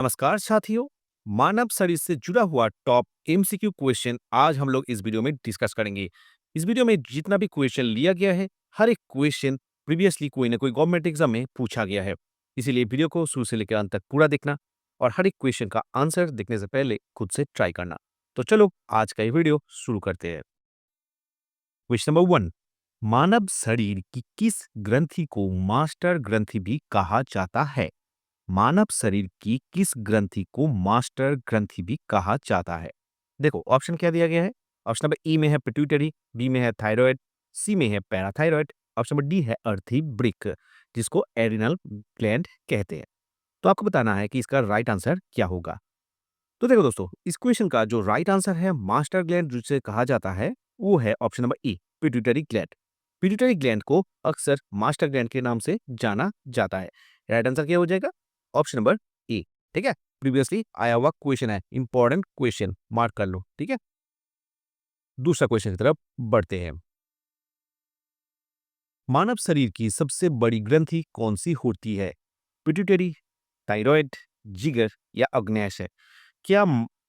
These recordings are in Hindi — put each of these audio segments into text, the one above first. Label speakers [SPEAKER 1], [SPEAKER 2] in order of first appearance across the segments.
[SPEAKER 1] नमस्कार साथियों। मानव शरीर से जुड़ा हुआ टॉप एमसीक्यू क्वेश्चन आज हम लोग इस वीडियो में डिस्कस करेंगे। इस वीडियो में जितना भी क्वेश्चन लिया गया है, हर एक क्वेश्चन प्रीवियसली कोई ना कोई गवर्नमेंट एग्जाम में पूछा गया है। इसीलिए वीडियो को शुरू से लेकर अंत तक पूरा देखना और हर एक क्वेश्चन का आंसर देखने से पहले खुद से ट्राई करना। तो चलो आज का ये वीडियो शुरू करते हैं। Question number 1। मानव शरीर की किस ग्रंथि को मास्टर ग्रंथि भी कहा जाता है? मानव शरीर की किस ग्रंथि को मास्टर ग्रंथि भी कहा जाता है? देखो ऑप्शन क्या दिया गया है। ऑप्शन नंबर ई में है पिट्यूटरी, बी में है थायराइड, सी में है पैराथायराइड, ऑप्शन नंबर डी है अर्थी ब्रिक, जिसको एड्रिनल ग्लैंड कहते हैं। तो आपको बताना है कि इसका राइट आंसर क्या होगा। तो देखो दोस्तों, इस क्वेश्चन का जो राइट आंसर है मास्टर ग्लैंड जिसे कहा जाता है, वो है ऑप्शन नंबर ई पिट्यूटरी ग्लैंड। पिट्यूटरी ग्लैंड को अक्सर मास्टर ग्लैंड के नाम से जाना जाता है। राइट आंसर क्या हो जाएगा? ऑप्शन नंबर ए। ठीक है, प्रीवियसली आया हुआ क्वेश्चन है, इंपॉर्टेंट क्वेश्चन, मार्क कर लो। ठीक है, दूसरा क्वेश्चन की तरफ बढ़ते हैं। मानव शरीर की सबसे बड़ी ग्रंथि कौन सी होती है? पिट्यूटरी, थायराइड, जिगर या अग्न्याशय? क्या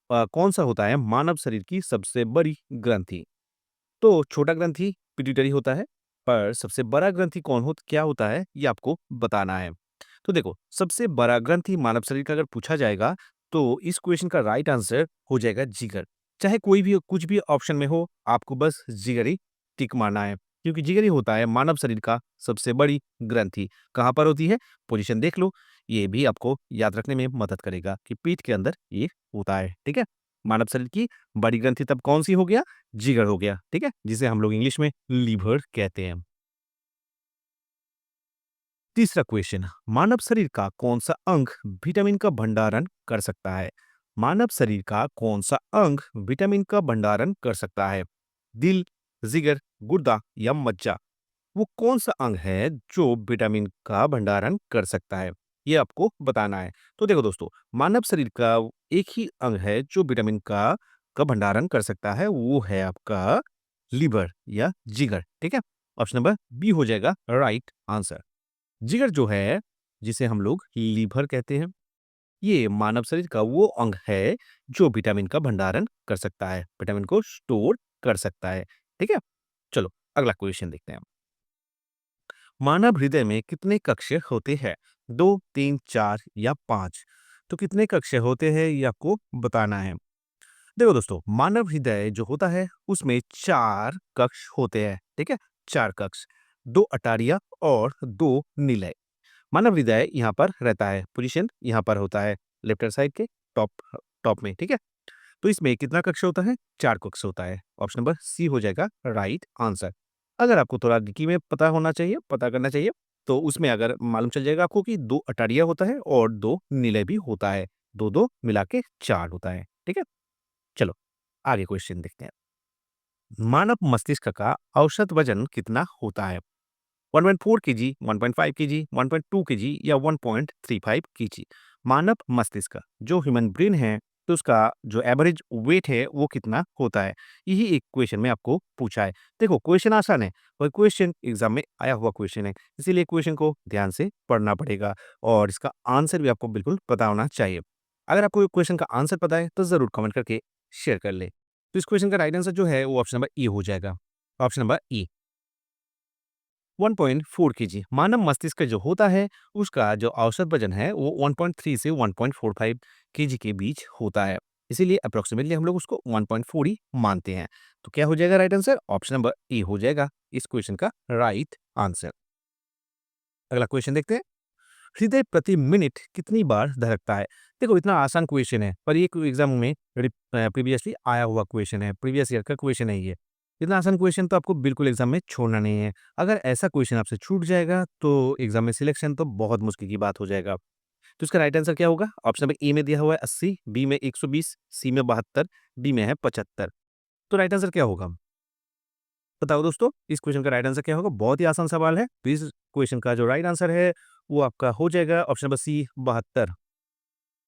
[SPEAKER 1] कौन सा होता है मानव शरीर की सबसे बड़ी ग्रंथि? तो छोटा ग्रंथि पिट्यूटरी होता है, पर सबसे बड़ा ग्रंथि क्या होता है, ये आपको बताना है। तो देखो, सबसे बड़ा ग्रंथि मानव शरीर का अगर पूछा जाएगा, तो इस क्वेश्चन का राइट आंसर हो जाएगा जिगर। चाहे कोई भी कुछ भी ऑप्शन में हो, आपको बस जिगर ही टिक मारना है, क्योंकि जिगर ही होता है मानव शरीर का सबसे बड़ी ग्रंथि। कहाँ पर होती है? पोजीशन देख लो, ये भी आपको याद रखने में मदद करेगा कि पीठ के अंदर ये होता है। ठीक है, मानव शरीर की बड़ी ग्रंथि तब कौन सी हो गया? जिगर हो गया। ठीक है, जिसे हम लोग इंग्लिश में लीवर कहते हैं। तीसरा क्वेश्चन, मानव शरीर का कौन सा अंग विटामिन का भंडारण कर सकता है? मानव शरीर का कौन सा अंग विटामिन का भंडारण कर सकता है? दिल, जिगर, गुर्दा या मज्जा? वो कौन सा अंग है जो विटामिन का भंडारण कर सकता है? ये आपको बताना है। तो देखो दोस्तों, मानव शरीर का एक ही अंग है जो विटामिन का भंडारण कर सकता है, वो है आपका लीवर या जिगर। ठीक है, ऑप्शन नंबर बी हो जाएगा राइट आंसर। जिगर जो है, जिसे हम लोग लीवर कहते हैं, ये मानव शरीर का वो अंग है जो विटामिन का भंडारण कर सकता है, विटामिन को स्टोर कर सकता है। ठीक है, चलो अगला क्वेश्चन देखते हैं। मानव हृदय में कितने कक्ष होते हैं? 2, 3, 4 या 5? तो कितने कक्ष होते हैं ये आपको बताना है। देखो दोस्तों, मानव हृदय जो होता है उसमें 4 कक्ष होते हैं। ठीक है, 4 कक्ष, 2 अटारिया और 2 निलय। मानव हृदय यहाँ पर रहता है, पोजीशन यहाँ पर होता है लेफ्ट हैंड साइड के टॉप टॉप में। ठीक है, तो इसमें कितना कक्ष होता है? 4 कक्ष होता है। ऑप्शन नंबर सी हो जाएगा राइट आंसर। अगर आपको थोड़ा डिकी में पता होना चाहिए, पता करना चाहिए, तो उसमें अगर मालूम चल जाएगा आपको कि 2 अटारिया होता है और 2 निलय भी होता है। 2-2 मिला के 4 होता है। ठीक है, चलो आगे क्वेश्चन देखते हैं। मानव मस्तिष्क का औसत वजन कितना होता है? 1.4 केजी, 1.5 केजी, 1.2 केजी या 1.35 केजी? मानव मस्तिष्क जो ह्यूमन ब्रेन है, तो उसका जो एवरेज वेट है वो कितना होता है? यही एक क्वेश्चन में आपको पूछा है। देखो क्वेश्चन आसान है, और क्वेश्चन एग्जाम में आया हुआ क्वेश्चन है, इसीलिए क्वेश्चन को ध्यान से पढ़ना पड़ेगा और इसका आंसर भी आपको बिल्कुल पता होना चाहिए। अगर आपको क्वेश्चन का आंसर पता है तो जरूर कमेंट करके शेयर कर ले। तो इस क्वेश्चन का राइट आंसर जो है वो ऑप्शन नंबर ई हो जाएगा। Option number E, 1.4 KG. मानव मस्तिष्क जो होता है उसका जो औसत वजन है वो 1.3 से 1.45 केजी के बीच होता है। इसीलिए अप्रोक्सीमेटली हम लोग उसको 1.4 ही मानते हैं। तो क्या हो जाएगा राइट आंसर? ऑप्शन नंबर ए हो जाएगा इस क्वेश्चन का राइट आंसर। अगला क्वेश्चन देखते हैं। हृदय प्रति मिनट कितनी बार धड़कता है? देखो इतना आसान क्वेश्चन है, पर ये एग्जाम में प्रीवियसली आया हुआ क्वेश्चन है, प्रीवियस ईयर का क्वेश्चन है ये। इतना आसान क्वेश्चन तो आपको बिल्कुल एग्जाम में छोड़ना नहीं है। अगर ऐसा क्वेश्चन आपसे छूट जाएगा तो एग्जाम में सिलेक्शन तो बहुत मुश्किल की बात हो जाएगा। तो इसका राइट आंसर क्या होगा? ऑप्शन नंबर ए में दिया हुआ है 80, बी में 120, सी में 72, डी में है 75। तो राइट आंसर क्या होगा? बताओ दोस्तों, इस क्वेश्चन का राइट आंसर क्या होगा? बहुत ही आसान सवाल है। तो इस क्वेश्चन का जो राइट आंसर है वो आपका हो जाएगा ऑप्शन नंबर सी 72।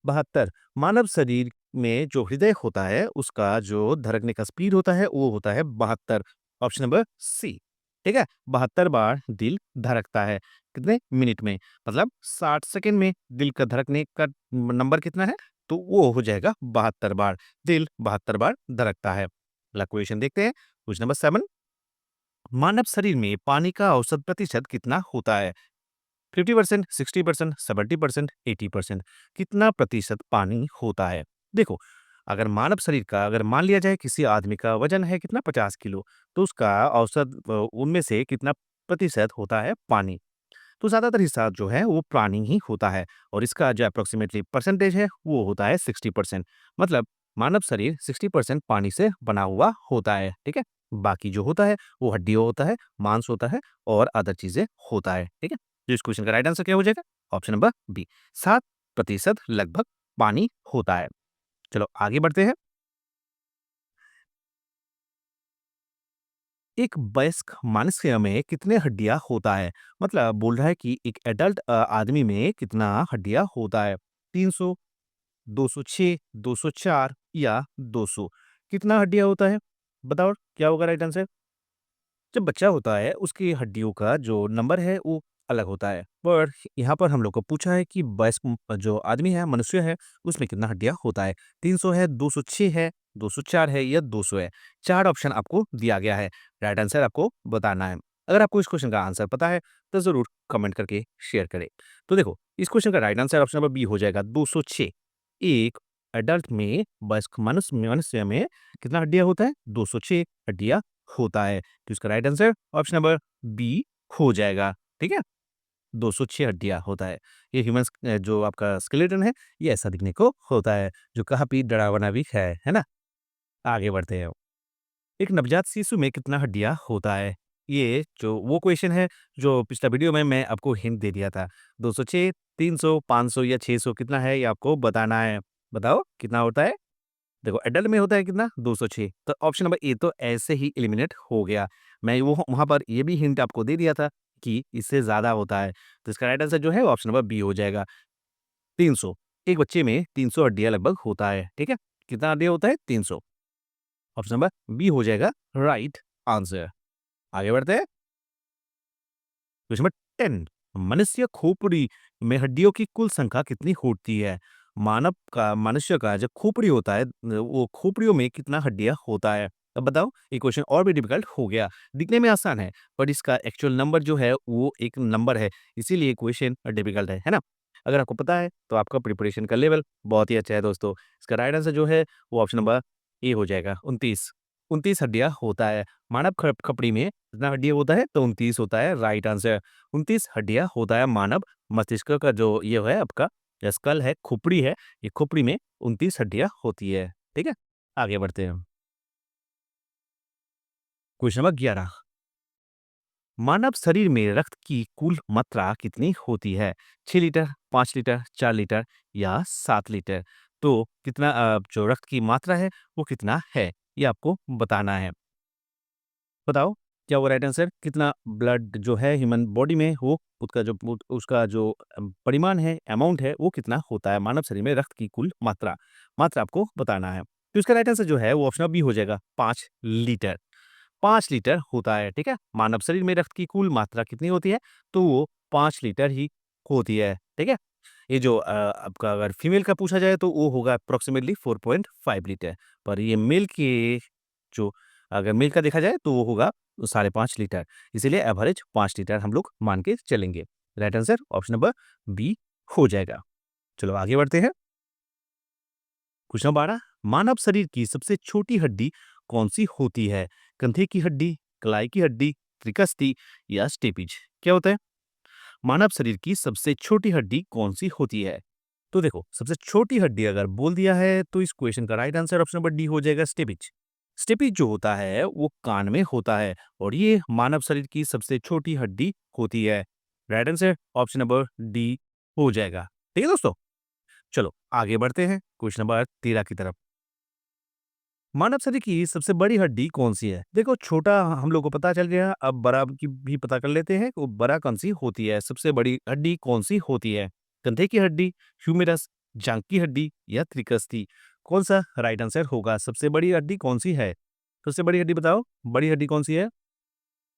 [SPEAKER 1] 72। मानव शरीर में जो हृदय होता है उसका जो धड़कने का स्पीड होता है वो होता है 72। Option number C. ठीक है? 72 बार दिल धड़कता है। कितने मिनट में? मतलब 60 सेकंड में दिल का धड़कने का नंबर कितना है? तो वो हो जाएगा 72 बार। दिल 72 बार धड़कता है। अगला क्वेश्चन देखते हैं। क्वेश्चन नंबर 7, मानव शरीर में पानी का औसत प्रतिशत कितना होता है? 50%, 60%, 70%, 80%, कितना प्रतिशत पानी होता है? देखो, अगर मानव शरीर का अगर मान लिया जाए किसी आदमी का वजन है कितना 50 किलो, तो उसका औसत उनमें से कितना प्रतिशत होता है पानी? तो ज़्यादातर हिस्सा जो है वो पानी ही होता है और इसका जो अप्रोक्सीमेटली परसेंटेज है वो होता है 60%। मतलब मानव शरीर 60% पानी से बना हुआ होता है, ठीक है? बाकी जो होता है वो हड्डियों होता है, मांस होता है और अदर चीज़ें होता है, ठीक है? तो इस क्वेश्चन का राइट आंसर क्या हो जाएगा? ऑप्शन नंबर बी, 7% लगभग पानी होता है। चलो आगे बढ़ते हैं। एक वयस्क मनुष्य में कितने हड्डियां होता है? मतलब बोल रहा है कि एक एडल्ट आदमी में कितना हड्डियां होता है? 300, 206, 204 या 200, कितना हड्डियां होता है? बताओ क्या होगा राइट आंसर? जब बच्चा होता है उसकी हड्डियों का जो नंबर है वो अलग होता है, पर यहाँ पर हम लोग को पूछा है कि वयस्क जो आदमी है मनुष्य है उसमें कितना हड्डियां होता है? 300 है, 206 है, 204 है या 200 है? चार ऑप्शन आपको दिया गया है, राइट आंसर आपको बताना है। अगर आपको इस क्वेश्चन का आंसर पता है तो जरूर कमेंट करके शेयर करें। तो देखो, इस क्वेश्चन का right answer option number B हो जाएगा, 206। एक एडल्ट में वयस्क मनुष्य मनुष्य में कितना हड्डियां होता है? 206 हड्डियां होता है। तो इसका right answer option number B हो जाएगा, ठीक है? 206 हड्डियाँ होता है। ये ह्यूमन जो आपका स्केलेटन है, ये ऐसा दिखने को होता है, जो काफ़ी डरावना भी है ना? आगे बढ़ते हैं। एक नवजात शिशु में कितना हड्डियाँ होता है? ये जो वो क्वेश्चन है, जो पिछला वीडियो में मैं आपको हिंट दे दिया था। 206, 300, 500 या 600 कितना है, ये आपको बताना है। बताओ, कितना होता है? देखो, एडल्ट में होता है कितना? 206, तो ऑप्शन नंबर ए तो ऐसे ही एलिमिनेट हो गया। मैं वो वहाँ पर ये भी हिंट आपको दे दिया था कि इससे ज़्यादा होता है। तो इसका राइट आंसर जो है ऑप्शन नंबर बी हो जाएगा, 300। एक बच्चे में 300 हड्डियाँ लगभग होता है, ठीक है? कितना हड्डियाँ होता है? 300। ऑप्शन नंबर बी हो जाएगा राइट आंसर। आगे बढ़ते हैं। क्वेश्चन नंबर 10, मनुष्य खोपड़ी में हड्डियों की कुल संख्या कितनी होती है? मानव का मनुष्य का जो खोपड़ी होता है वो खोपड़ियों में कितना हड्डियां होता है? अब बताओ, ये क्वेश्चन और भी डिफिकल्ट हो गया। दिखने में आसान है पर इसका एक्चुअल नंबर जो है वो एक नंबर है, इसीलिए क्वेश्चन डिफिकल्ट है ना? अगर आपको पता है तो आपका प्रिपरेशन का लेवल बहुत ही अच्छा है दोस्तों। इसका राइट आंसर जो है वो ऑप्शन नंबर ए हो जाएगा, 29। 29 हड्डियां होता है। मानव खपड़ी में कितना हड्डियां होता है? तो 29 होता है, राइट आंसर। 29 हड्डियां होता है मानव मस्तिष्क का जो ये है आपका स्कल है, खोपड़ी है, ये खोपड़ी में 29 हड्डियां होती है, ठीक है? आगे बढ़ते हैं। क्वेश्चन नंबर 11, मानव शरीर में रक्त की कुल मात्रा कितनी होती है? 6 लीटर, 5 लीटर, 4 लीटर या 7 लीटर? तो कितना जो रक्त की मात्रा है वो कितना है, ये आपको बताना है। बताओ, क्या वो राइट आंसर? कितना ब्लड जो है ह्यूमन बॉडी में वो उसका जो परिमाण है, अमाउंट है, वो कितना होता है मानव शरीर में रक्त की कुल मात्रा? मात्रा आपको बताना है। तो इसका राइट आंसर जो है वो ऑप्शन बी हो जाएगा, 5 लीटर। 5 लीटर होता है, ठीक है? मानव शरीर में रक्त की कुल मात्रा कितनी होती है? तो वो 5 लीटर ही होती है, ठीक है? ये जो आपका अगर फीमेल का पूछा जाए तो वो होगा अप्रॉक्सिमेटली 4.5 लीटर। पर ये मेल के जो अगर मेल का देखा जाए तो वो होगा 5.5 लीटर। इसीलिए एवरेज 5 लीटर हम लोग मान के चलेंगे। Right answer option number B हो जाएगा। चलो आगे बढ़ते हैं। क्वेश्चन 12, मानव शरीर की सबसे छोटी हड्डी कौन-सी होती है? कंधे की हड्डी, कलाई की हड्डी, त्रिकस्ती या स्टेपिज? क्या होता है? मानव शरीर की सबसे छोटी हड्डी कौन-सी होती है? तो देखो, सबसे छोटी हड्डी अगर बोल दिया है तो इस क्वेश्चन का right answer option number D हो जाएगा, स्टेपिज। स्टेपिज जो होता है वो कान में होता है और ये मानव शरीर की सबसे छोटी हड्डी होती है। Right answer option number D हो जाएगा। ठीक है दोस्तों, चलो आगे बढ़ते हैं क्वेश्चन नंबर 13 की तरफ। मानव शरीर की सबसे बड़ी हड्डी कौन सी है? देखो, छोटा हम लोग को पता चल गया, अब बड़ा की भी पता कर लेते हैं। वो बड़ा कौन सी होती है, सबसे बड़ी हड्डी कौन सी होती है? कंधे की हड्डी, ह्यूमेरस, जांघ की हड्डी या त्रिकस्ती? कौन सा राइट आंसर होगा? सबसे बड़ी हड्डी कौन सी है? सबसे बड़ी हड्डी बताओ, बड़ी हड्डी कौन सी है?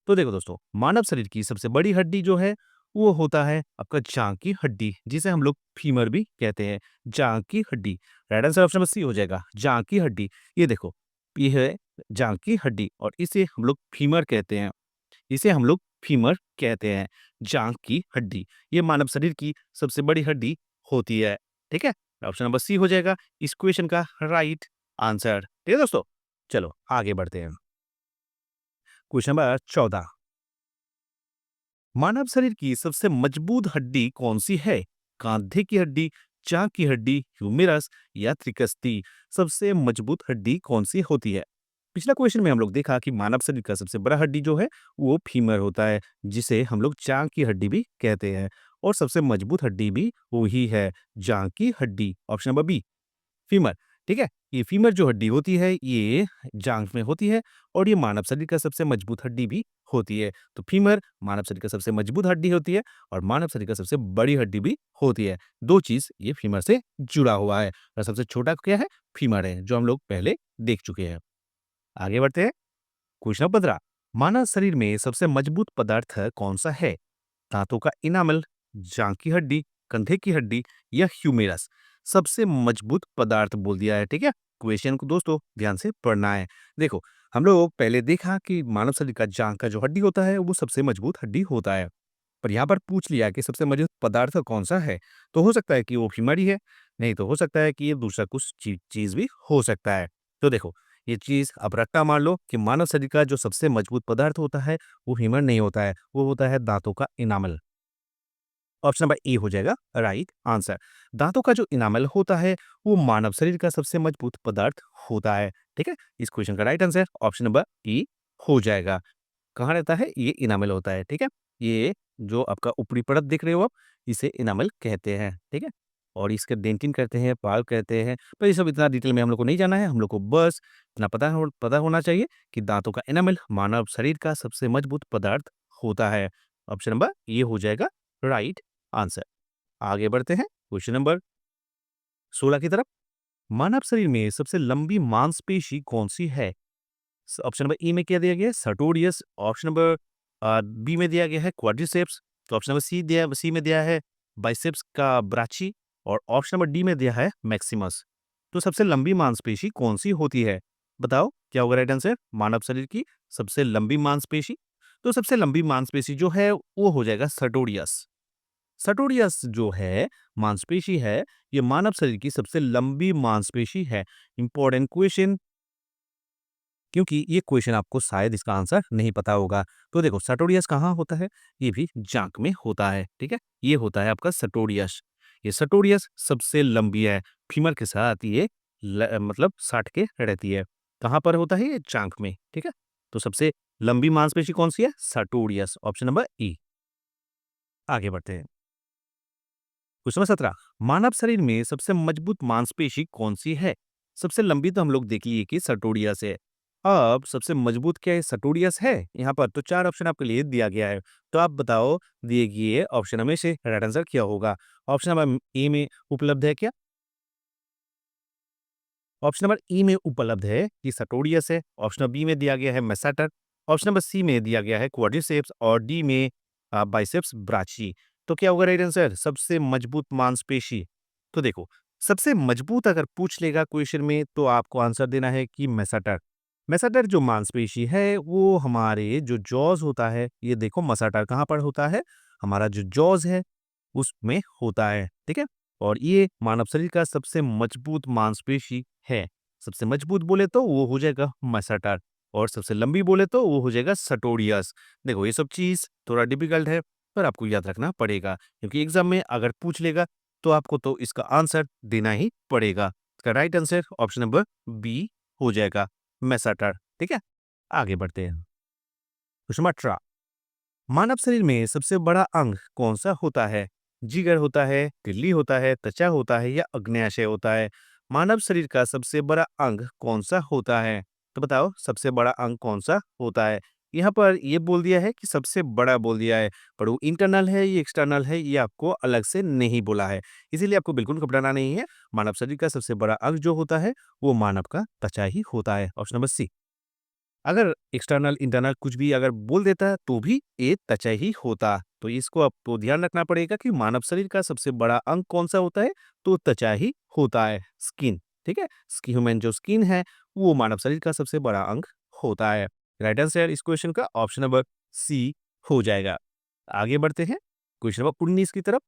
[SPEAKER 1] तो देखो दोस्तों, मानव शरीर की सबसे बड़ी हड्डी जो है वो होता है आपका जांघ की हड्डी, जिसे हम लोग फीमर भी कहते हैं। जांघ की हड्डी, right answer option number C हो जाएगा, जांघ की हड्डी। ये देखो, ये है जांघ की हड्डी और इसे हम लोग फीमर कहते हैं। इसे हम लोग फीमर कहते हैं, जांघ की हड्डी। ये मानव शरीर की सबसे बड़ी हड्डी होती है। ठीक है, ऑप्शन नंबर सी हो जाएगा इस क्वेश्चन का राइट आंसर। ठीक है दोस्तों, चलो आगे बढ़ते हैं। क्वेश्चन नंबर 14, मानव शरीर की सबसे मजबूत हड्डी कौन सी है? कंधे की हड्डी, जांघ की हड्डी, ह्यूमेरस या त्रिकस्ती? सबसे मजबूत हड्डी कौन सी होती है? पिछला क्वेश्चन में हम लोग देखा कि मानव शरीर का सबसे बड़ा हड्डी जो है वो फीमर होता है, जिसे हम लोग जांघ की हड्डी भी कहते हैं। और सबसे मजबूत हड्डी भी वही है, जांघ की हड्डी। Option number B, femur. ठीक है, ये फीमर जो हड्डी होती है ये जांघ में होती है और ये मानव शरीर का सबसे मजबूत हड्डी भी होती है। तो फीमर मानव शरीर का सबसे मजबूत हड्डी होती है और मानव शरीर का सबसे बड़ी हड्डी भी होती है। दो चीज ये फीमर से जुड़ा हुआ है और सबसे छोटा क्या है? फीमर है, जो हम लोग पहले देख चुके हैं। आगे बढ़ते हैं। क्वेश्चन 15, मानव शरीर में सबसे मजबूत पदार्थ कौन सा है? दांतों का इनामल, जांघ की हड्डी, कंधे की हड्डी या ह्यूमेरस? सबसे मजबूत पदार्थ बोल दिया है। ठीक है, क्वेश्चन को दोस्तों ध्यान से पढ़ना है। देखो, हम लोग पहले देखा कि मानव शरीर का जांघ का जो हड्डी होता है वो सबसे मजबूत हड्डी होता है, पर यहाँ पर पूछ लिया कि सबसे मजबूत पदार्थ कौन सा है, तो हो सकता है कि वो फीमर ही है, नहीं तो हो सकता है कि ये दूसरा कुछ चीज भी हो सकता है। तो देखो, ये चीज अब रट्टा मार लो कि मानव शरीर का जो सबसे मजबूत पदार्थ होता है वो फीमर नहीं होता है, वो होता है दांतों का इनामल। ऑप्शन नंबर ए हो जाएगा राइट आंसर। दांतों का जो इनामल होता है वो मानव शरीर का सबसे मजबूत पदार्थ होता है। ठीक है, इस क्वेश्चन का right answer option number E हो जाएगा। कहाँ रहता है? ये इनामल होता है। ठीक है, ये जो आपका ऊपरी परत देख रहे हो आप, इसे इनामल कहते हैं। ठीक है, और इसके डेंटिन कहते हैं, पाल कहते हैं, पर ये सब इतना डिटेल में हम लोग को नहीं जाना है। हम लोग को बस इतना पता होना चाहिए कि दांतों का इनामल मानव शरीर का सबसे मजबूत पदार्थ होता है। ऑप्शन नंबर ये हो जाएगा राइट आंसर। आगे बढ़ते हैं क्वेश्चन नंबर 16 की तरफ। मानव शरीर में सबसे लंबी मांसपेशी कौन सी है? ऑप्शन नंबर ई में क्या दिया गया है? सर्टोरियस। ऑप्शन नंबर बी में दिया गया है क्वाड्रिसेप्स। तो ऑप्शन नंबर सी में दिया है बाइसेप्स का ब्राची और ऑप्शन नंबर डी में दिया है मैक्सिमस। तो सबसे लंबी मांसपेशी कौन सी होती है? बताओ क्या होगा राइट आंसर? मानव शरीर की सबसे लंबी मांसपेशी, तो सबसे लंबी मांसपेशी जो है वो हो जाएगा सर्टोरियस। सर्टोरियस जो है मांसपेशी है, ये मानव शरीर की सबसे लंबी मांसपेशी है। इंपॉर्टेंट क्वेश्चन, क्योंकि ये क्वेश्चन आपको शायद इसका आंसर नहीं पता होगा। तो देखो, सर्टोरियस कहाँ होता है? ये भी जांघ में होता है। ठीक है, ये होता है आपका सर्टोरियस। ये सर्टोरियस सबसे लंबी है, फीमर के साथ ये मतलब साट के रहती है। कहाँ पर होता है? ये जांघ में। ठीक है, तो सबसे लंबी मांसपेशी कौन सी है? सर्टोरियस। ऑप्शन नंबर ई। आगे बढ़ते हैं। क्वेश्चन नंबर 17, मानव शरीर में सबसे मजबूत मांसपेशी कौन सी है? सबसे लंबी तो हम लोग देख लिए कि सर्टोरियस है। अब सबसे मजबूत क्या है? सर्टोरियस है। यहाँ पर तो चार ऑप्शन आपके लिए दिया गया है, तो आप बताओ दिए गए ऑप्शन में से राइट आंसर क्या होगा? ऑप्शन नंबर ए में उपलब्ध है क्या? ऑप्शन नंबर ई में उपलब्ध है कि सर्टोरियस है। ऑप्शन नंबर बी में दिया गया है मेसाटर। ऑप्शन नंबर सी में दिया गया है क्वाड्रिसेप्स और डी में बाइसेप्स ब्राची। तो क्या होगा राइट आंसर? सबसे मजबूत मांसपेशी। तो देखो, सबसे मजबूत अगर पूछ लेगा क्वेश्चन में तो आपको आंसर देना है कि मेसाटर। मेसाटर जो मांसपेशी है वो हमारे जो जॉज होता है, ये देखो मसाटर कहाँ पर होता है? हमारा जो जॉज है उसमें होता है। ठीक है, और ये मानव शरीर का सबसे मजबूत मांसपेशी है। सबसे मजबूत बोले तो वो हो जाएगा मसाटर और सबसे लंबी बोले तो वो हो जाएगा सर्टोरियस। देखो, ये सब चीज थोड़ा डिफिकल्ट है, पर आपको याद रखना पड़ेगा, क्योंकि एग्जाम में अगर पूछ लेगा तो आपको तो इसका आंसर देना ही पड़ेगा। इसका right answer option number B हो जाएगा, मैसाटर। ठीक है, आगे बढ़ते हैं। क्वेश्चन नंबर 18, मानव शरीर में सबसे बड़ा अंग कौन सा होता है? जिगर होता है, तिल्ली होता है, त्वचा होता है या अग्न्याशय होता है? मानव शरीर का सबसे बड़ा अंग कौन सा होता है? तो बताओ सबसे बड़ा अंग कौन सा होता है? यहाँ पर ये बोल दिया है कि सबसे बड़ा बोल दिया है, पर वो इंटरनल है ये एक्सटर्नल है ये आपको अलग से नहीं बोला है, इसीलिए आपको बिल्कुल घबराना नहीं है। मानव शरीर का सबसे बड़ा अंग जो होता है वो मानव का त्वचा ही होता है। Option number C. अगर एक्सटर्नल इंटरनल कुछ भी अगर बोल देता है तो भी ये त्वचा ही होता। तो इसको आपको ध्यान रखना पड़ेगा कि मानव शरीर का सबसे बड़ा अंग कौन सा होता है, तो त्वचा ही होता है, स्किन। ठीक है, ह्यूमन जो स्किन है वो मानव शरीर का सबसे बड़ा अंग होता है। राइट आंसर इस क्वेश्चन का ऑप्शन नंबर सी हो जाएगा। आगे बढ़ते हैं क्वेश्चन नंबर 19 की तरफ।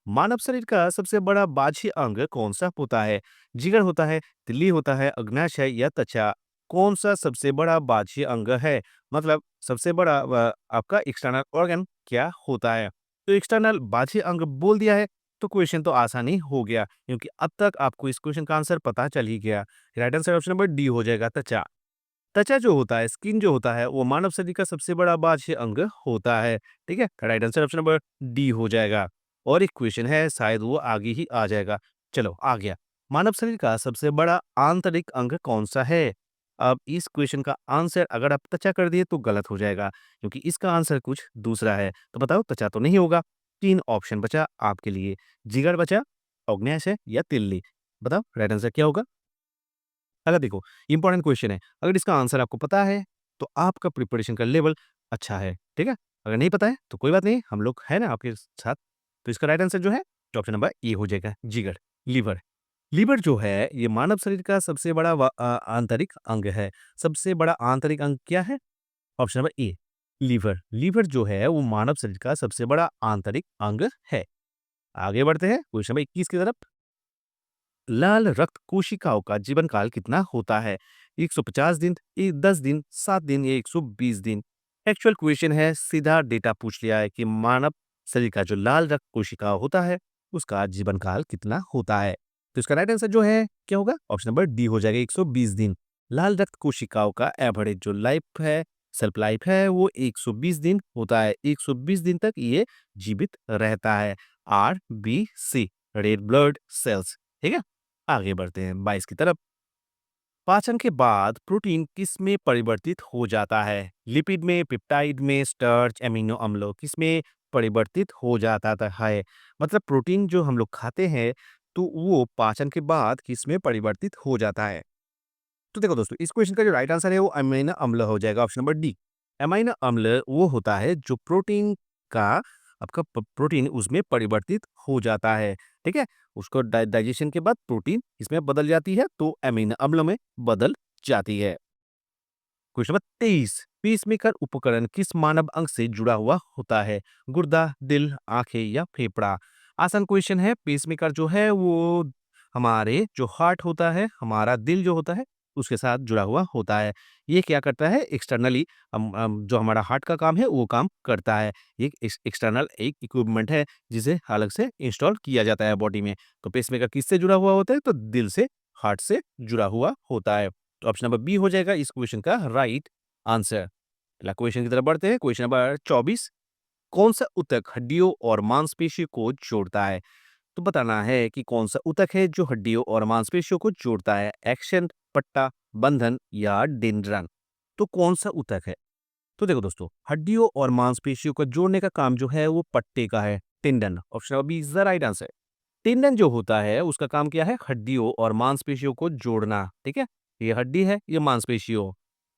[SPEAKER 1] मानव शरीर का सबसे बड़ा बाह्य अंग कौन सा होता है? जिगर होता है, तिल्ली होता है, अग्नाशय या त्वचा? कौन सा सबसे बड़ा बाह्य अंग है? मतलब सबसे बड़ा आपका एक्सटर्नल ऑर्गन क्या होता है? तो एक्सटर्नल बाह्य अंग बोल दिया है तो क्वेश्चन तो आसान ही हो गया, क्योंकि अब तक आपको इस क्वेश्चन का आंसर पता चल ही गया। Right answer option number D हो जाएगा, त्वचा। त्वचा जो होता है, स्किन जो होता है, वो मानव शरीर का सबसे बड़ा बाह्य अंग होता है। ठीक है, right answer option number D हो जाएगा। और एक क्वेश्चन है, शायद वो आगे ही आ जाएगा। चलो आ गया। मानव शरीर का सबसे बड़ा आंतरिक अंग कौन सा है? अब इस क्वेश्चन का आंसर अगर आप त्वचा कर दिए तो गलत हो जाएगा, क्योंकि इसका आंसर कुछ दूसरा है। तो बताओ, त्वचा तो नहीं होगा। 3 ऑप्शन बचा आपके लिए, जिगर बचा, अग्न्याशय या तिल्ली। बताओ राइट आंसर क्या होगा? अगर देखो, इंपॉर्टेंट क्वेश्चन है, अगर इसका आंसर आपको पता है तो आपका प्रिपरेशन का लेवल अच्छा है, ठीक है? अगर नहीं पता है तो कोई बात नहीं, हम लोग है ना आपके साथ। तो इसका राइट आंसर जो है, तो ऑप्शन नंबर ए हो जाएगा, जिगर, लीवर। लीवर जो है ये मानव शरीर का सबसे बड़ा आंतरिक अंग है। सबसे बड़ा आंतरिक अंग क्या है? Option number A, liver. Liver जो है वो मानव शरीर का सबसे बड़ा आंतरिक अंग है। आगे बढ़ते हैं क्वेश्चन नंबर 21 की तरफ। लाल रक्त कोशिकाओं का जीवन काल कितना होता है? 150 दिन, 10 दिन, 7 दिन या 120 दिन? एक्चुअल क्वेश्चन है, सीधा डेटा पूछ लिया है कि मानव शरीर का जो लाल रक्त कोशिका होता है उसका जीवन काल कितना होता है। तो इसका राइट आंसर जो है क्या होगा? ऑप्शन नंबर डी हो जाएगा, 120 दिन। लाल रक्त कोशिकाओं का एवरेज जो लाइफ है, सेल्फ लाइफ है, वो 120 दिन होता है। 120 दिन तक ये जीवित रहता है। RBC, red blood cells. ठीक है, आगे बढ़ते हैं 22 की तरफ। पाचन के बाद प्रोटीन किस में परिवर्तित हो जाता है? लिपिड में, पेप्टाइड में, स्टार्च, एमिनो अम्लों, किस में परिवर्तित हो जाता है? मतलब प्रोटीन जो हम लोग खाते हैं तो वो पाचन के बाद किस में परिवर्तित हो जाता है? तो देखो दोस्तों, इस क्वेश्चन का जो राइट आंसर है वो अमीनो अम्ल हो जाएगा, ऑप्शन नंबर डी। अमीनो अम्ल वो होता है जो प्रोटीन का, आपका प्रोटीन उसमें परिवर्तित हो जाता है। ठीक है, उसको डाइजेशन के बाद प्रोटीन इसमें बदल जाती है तो अमीनो अम्ल में बदल जाती है। क्वेश्चन नंबर 23, पेसमेकर उपकरण किस मानव अंग से जुड़ा हुआ होता है? गुर्दा, दिल, आंखें या फेफड़ा? आसान क्वेश्चन है। पेसमेकर जो है वो हमारे जो हार्ट होता है, हमारा दिल जो होता है उसके साथ जुड़ा हुआ होता है। ये क्या करता है? एक्सटर्नली जो हमारा हार्ट का काम है वो काम करता है। ये एक्सटर्नल एक इक्विपमेंट है जिसे अलग से इंस्टॉल किया जाता है बॉडी में। तो पेसमेकर किससे जुड़ा हुआ होता है? तो दिल से, हार्ट से जुड़ा हुआ होता है। तो ऑप्शन नंबर बी हो जाएगा इस क्वेश्चन का राइट आंसर। अगला क्वेश्चन की तरफ बढ़ते हैं। क्वेश्चन नंबर 24, कौन सा ऊतक हड्डियों और मांसपेशियों को जोड़ता है? तो बताना है कि कौन सा ऊतक है जो हड्डियों और मांसपेशियों को जोड़ता है। एक्शन, पट्टा, बंधन या डेंड्रन? तो कौन सा ऊतक है? तो देखो दोस्तों, हड्डियों और मांसपेशियों को जोड़ने का काम जो है वो पट्टे का है, tendon. Option number B is the right answer. Tendon जो होता है उसका काम क्या है? हड्डियों और मांसपेशियों को जोड़ना। ठीक है, ये हड्डी है, ये मांसपेशियों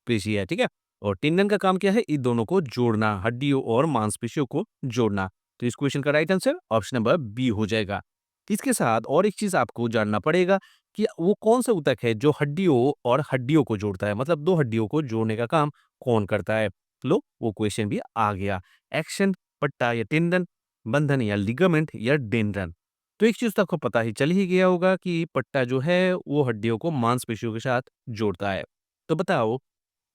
[SPEAKER 1] पेशी है। ठीक है, और टेंडन का काम क्या है? इन दोनों को जोड़ना, हड्डियों और मांसपेशियों को जोड़ना। तो इस क्वेश्चन का right answer option number B हो जाएगा। इसके साथ और एक चीज आपको जानना पड़ेगा कि वो कौन सा ऊतक है जो हड्डियों और हड्डियों को जोड़ता है, मतलब दो हड्डियों को जोड़ने का काम कौन करता है? लो, वो क्वेश्चन भी आ गया। एक्शन, पट्टा या टेंडन, बंधन या लिगामेंट या डेंड्रन? तो एक चीज तो आपको पता ही चल ही गया होगा कि पट्टा जो है वो हड्डियों को मांसपेशियों के साथ जोड़ता है। तो बताओ,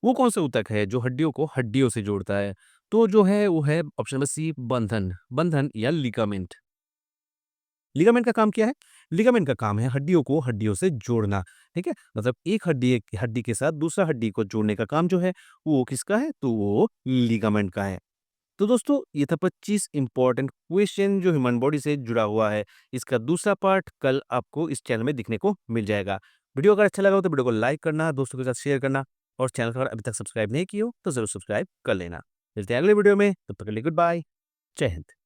[SPEAKER 1] वो कौन सा ऊतक है जो हड्डियों को हड्डियों से जोड़ता है? तो जो है वो है ऑप्शन नंबर सी, बंधन। बंधन या लिगामेंट? लिगामेंट का काम क्या है? लिगामेंट का काम है हड्डियों को हड्डियों से जोड़ना। ठीक है, मतलब एक हड्डी हड्डी के साथ दूसरा हड्डी को जोड़ने का काम जो है वो किसका है? तो वो लिगामेंट का है। तो दोस्तों, ये था 25 इंपॉर्टेंट क्वेश्चन जो ह्यूमन बॉडी से जुड़ा हुआ है। इसका दूसरा पार्ट कल आपको इस चैनल में दिखने को मिल जाएगा। वीडियो अगर अच्छा लगा हो तो वीडियो को लाइक करना, दोस्तों के साथ शेयर करना, और चैनल को अगर अभी तक सब्सक्राइब नहीं किया हो तो जरूर सब्सक्राइब कर लेना। मिलते हैं अगले वीडियो में, तब तक के लिए गुड बाय, जय हिंद।